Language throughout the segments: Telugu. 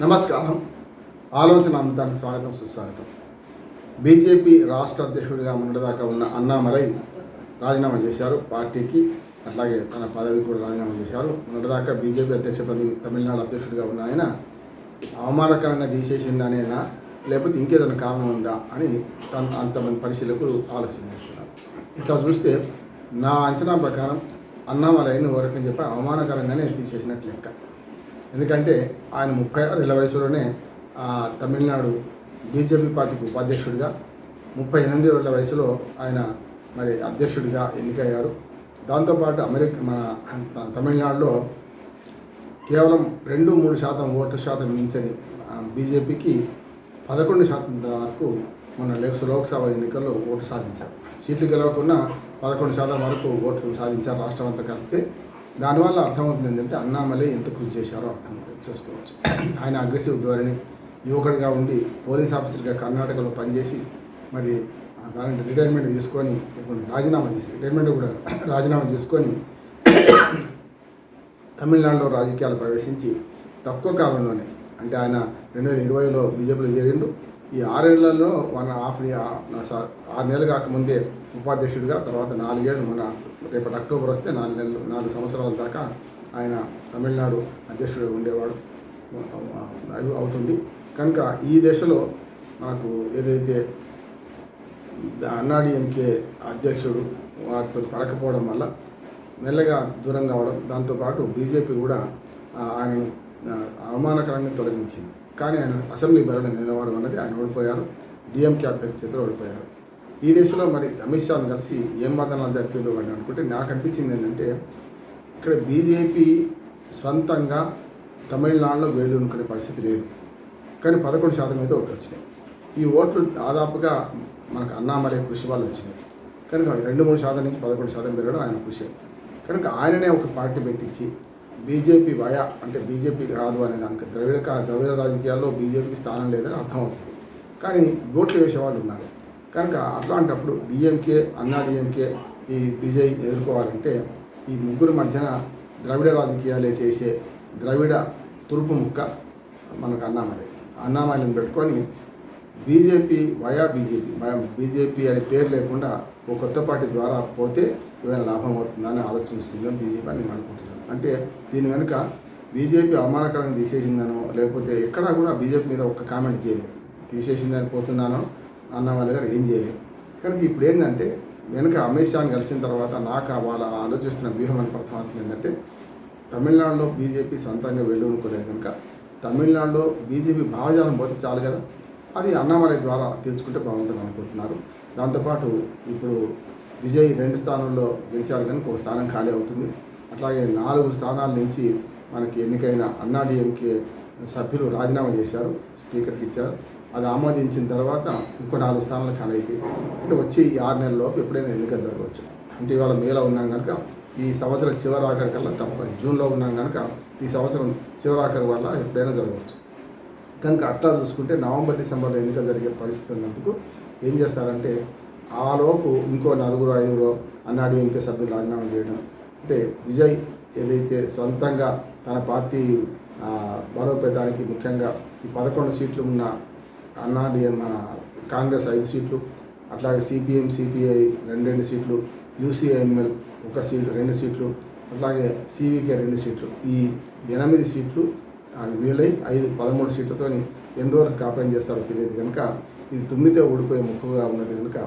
నమస్కారం. ఆలోచన అమృతానికి స్వాగతం, సుస్వాగతం. బీజేపీ రాష్ట్ర అధ్యక్షుడిగా మొన్నటిదాకా ఉన్న అన్నామలై రాజీనామా చేశారు పార్టీకి. అట్లాగే తన పదవికి కూడా రాజీనామా చేశారు. మొన్నటిదాకా బీజేపీ అధ్యక్ష పదవి తమిళనాడు అధ్యక్షుడిగా ఉన్న ఆయన అవమానకరంగా తీసేసిందనేనా, లేకపోతే ఇంకేదైనా కారణం ఉందా అని అంతమంది పరిశీలకులు ఆలోచన చేస్తున్నారు. ఇట్లా చూస్తే నా అంచనా ప్రకారం అన్నామలైని వరకు చెప్పి అవమానకరంగానే తీసేసినట్లు లెక్క. ఎందుకంటే ఆయన 36 వయసులోనే తమిళనాడు బీజేపీ పార్టీకి ఉపాధ్యక్షుడిగా, 38 వయసులో ఆయన మరి అధ్యక్షుడిగా ఎన్నికయ్యారు. దాంతోపాటు మన తమిళనాడులో కేవలం 2-3% ఓటు శాతం మించని బీజేపీకి 11% వరకు మన లోక్సభ ఎన్నికల్లో ఓటు సాధించారు. సీట్లు గెలవకుండా 11% వరకు ఓట్లు సాధించారు రాష్ట్రం అంతా కలిపితే. దానివల్ల అర్థమవుతుంది ఏంటంటే అన్నామలై ఎంత కృషి చేశారో అర్థం చేసుకోవచ్చు. ఆయన అగ్రెసివ్ ధోరణి, యువకుడిగా ఉండి పోలీస్ ఆఫీసర్గా కర్ణాటకలో పనిచేసి మరి దాని రిటైర్మెంట్ తీసుకొని రిటైర్మెంట్ కూడా రాజీనామా చేసుకొని తమిళనాడులో రాజకీయాలు ప్రవేశించి తక్కువ కాలంలోనే, అంటే ఆయన 2020లో బీజేపీలో చేరిండు. ఈ 6 ఏళ్లలో 6 నెలలు కాకముందే ఉపాధ్యక్షుడిగా, తర్వాత 4 ఏళ్ళు, మన రేపటి అక్టోబర్ వస్తే 4 సంవత్సరాల దాకా ఆయన తమిళనాడు అధ్యక్షుడు ఉండేవాడు అవుతుంది. కనుక ఈ దశలో నాకు ఏదైతే అన్నాడీఎంకే అధ్యక్షుడు వారితో పడకపోవడం వల్ల మెల్లగా దూరం కావడం, దాంతోపాటు బీజేపీ కూడా ఆయనను అవమానకరంగా తొలగించింది. కానీ ఆయన అసెంబ్లీ బరిలో నిలబడడం అన్నది ఆయన ఓడిపోయారు, డిఎంకే అభ్యర్థి చేతిలో ఓడిపోయారు. ఈ దేశంలో మరి అమిత్ షాను కలిసి ఏం వాదనలు జరిపారు అని అనుకుంటే నాకు అనిపించింది ఏంటంటే, ఇక్కడ బీజేపీ స్వంతంగా తమిళనాడులో వేళ్ళునుకునే పరిస్థితి లేదు. కానీ 11% అయితే ఓట్లు వచ్చినాయి. ఈ ఓట్లు దాదాపుగా మనకు అన్నామలై కృషి వాళ్ళు వచ్చినాయి. కనుక 2-3% నుంచి 11% పెరగడం ఆయన కృషి. కనుక ఆయననే ఒక పార్టీ పెట్టించి బీజేపీ అంటే బీజేపీ కాదు అనే దానికి ద్రవిడ రాజకీయాల్లో బీజేపీకి స్థానం లేదని అర్థమవుతుంది. కానీ ఓట్లు వేసేవాళ్ళు ఉన్నారు. కనుక అట్లాంటప్పుడు డిఎంకే, అన్నాడీఎంకే ఈ విజయ్ ఎదుర్కోవాలంటే ఈ ముగ్గురు మధ్యన ద్రవిడ రాజకీయాలే చేసే ద్రవిడ తురుపు ముక్క మనకు అన్నామలైని పెట్టుకొని బీజేపీ అనే పేరు లేకుండా ఒక కొత్త పార్టీ ద్వారా పోతే ఏమైనా లాభం అవుతుందని ఆలోచిస్తుందని బీజేపీ అని నేను అనుకుంటున్నాను. అంటే దీని వెనుక బీజేపీ అవమానకరంగా తీసేసిందనో, లేకపోతే ఎక్కడా కూడా బీజేపీ మీద ఒక్క కామెంట్ చేయలేదు. తీసేసిందని పోతున్నానో అన్నామలై గారు ఏం చేయలేదు. కనుక ఇప్పుడు ఏంటంటే వెనుక అమిత్ షాని కలిసిన తర్వాత నాకు వాళ్ళ ఆలోచిస్తున్న వ్యూహం అని అర్థమవుతుంది ఏంటంటే, తమిళనాడులో బీజేపీ సొంతంగా వెళ్ళుకోలేదు కనుక తమిళనాడులో బీజేపీ భావజాలం పోతే చాలు కదా, అది అన్నామలై ద్వారా తీర్చుకుంటే బాగుంటుంది అనుకుంటున్నారు. దాంతోపాటు ఇప్పుడు విజయ్ 2 స్థానాల్లో గెలిచారు కనుక ఒక స్థానం ఖాళీ అవుతుంది. అట్లాగే 4 స్థానాల నుంచి మనకి ఎన్నికైన అన్నాడీఎంకే సభ్యులు రాజీనామా చేశారు, స్పీకర్కి ఇచ్చారు. అది ఆమోదించిన తర్వాత ఇంకో 4 స్థానాలు ఖాళీ అవుతాయి. అంటే వచ్చి ఈ 6 నెలల్లోపు ఎప్పుడైనా ఎన్నికలు జరగవచ్చు. అంటే ఇవాళ మేలో ఉన్నాం కనుక ఈ సంవత్సరం చివరాఖరి కల్లా జూన్లో ఉన్నాం కనుక ఈ సంవత్సరం చివరాఖరి వల్ల ఎప్పుడైనా జరగవచ్చు. కనుక అట్లా చూసుకుంటే నవంబర్-డిసెంబర్లో ఎన్నికలు జరిగే పరిస్థితి ఉన్నందుకు ఏం చేస్తారంటే ఆలోపు ఇంకో 4-5 అన్నాడీఎంకే సభ్యులు రాజీనామా చేయడం. అంటే విజయ్ ఏదైతే సొంతంగా తన పార్టీ బలోపేతానికి ముఖ్యంగా ఈ 11 సీట్లు ఉన్న కాంగ్రెస్ 5 సీట్లు, అట్లాగే సిపిఎం సిపిఐ 2 సీట్లు, యూసీఐఎంఎల్ 1 సీటు 2 సీట్లు, అట్లాగే సివికే 2 సీట్లు, ఈ 8 సీట్లు వీళ్ళై 13 సీట్లతో ఎన్ని రోజులు కాపురం చేస్తారో తెలియదు. కనుక ఇది తుమ్మితే ఊడిపోయే ముక్కుగా ఉన్నది. కనుక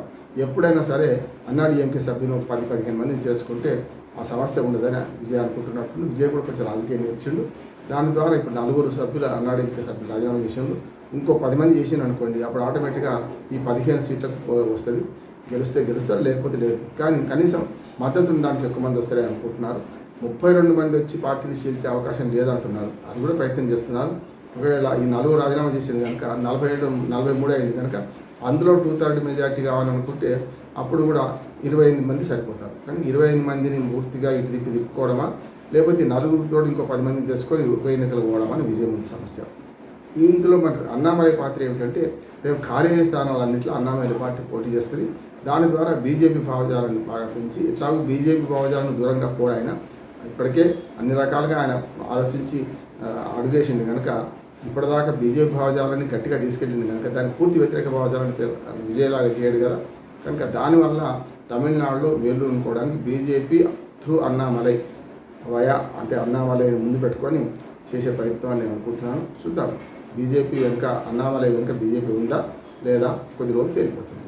ఎప్పుడైనా సరే అన్నాడీఎంకే సభ్యులు 10-15 మందిని చేసుకుంటే ఆ సమస్య ఉండదని విజయ్ అనుకుంటున్నట్టు. విజయ్ కూడా కొంచెం రాజకీయం నేర్చిండు. దాని ద్వారా ఇప్పుడు 4 సభ్యులు అన్నాడీఎంకే సభ్యులు రాజీనామా చేసిండు. ఇంకో 10 మంది చేసిండు అనుకోండి, అప్పుడు ఆటోమేటిక్గా ఈ 15 సీట్లకు వస్తుంది. గెలుస్తారు, లేకపోతే లేదు. కానీ కనీసం మద్దతు దానికి ఎక్కువ మంది వస్తారని అనుకుంటున్నారు. 32 మంది వచ్చి పార్టీని చీల్చే అవకాశం లేదంటున్నారు. అది కూడా ప్రయత్నం చేస్తున్నారు. ఒకవేళ ఈ 4 రాజీనామా చేసింది కనుక 43 అయింది కనుక అందులో 2/3 మెజార్టీ కావాలనుకుంటే అప్పుడు కూడా 28 మంది సరిపోతారు. కానీ 28 మందిని పూర్తిగా ఇటు తిప్పుకోవడమా, లేకపోతే 4 ఇంకో 10 మందిని తెచ్చుకొని ఉప ఎన్నికలు పోవడమా అని విజయం ఉంది సమస్య. ఇందులో మన అన్నామలై పాత్ర ఏమిటంటే, రేపు ఖాళీ స్థానాలన్నింటిలో అన్నామలై పార్టీ పోటీ చేస్తుంది. దాని ద్వారా బీజేపీ భావజాలను బాగా పెంచి, ఎట్లాగో బీజేపీ భావజాలను దూరంగా పోవడం ఆయన ఇప్పటికే అన్ని రకాలుగా ఆయన ఆలోచించి అడుగేసింది కనుక ఇప్పటిదాకా బీజేపీ భావజాలాన్ని గట్టిగా తీసుకెళ్ళింది కనుక దాని పూర్తి వ్యతిరేక భావజాలాన్ని విజయలాగా చేయడు కదా. కనుక దానివల్ల తమిళనాడులో వేళ్ళూనుకోవడానికి బీజేపీ త్రూ అన్నామలై వయా అంటే అన్నామలైని ముందు పెట్టుకొని చేసే ప్రయత్నం అని నేను అనుకుంటున్నాను. చూద్దాం బీజేపీ వెనుక అన్నామలై వెనుక బీజేపీ ఉందా లేదా కొద్ది రోజులు తేలిపోతుంది.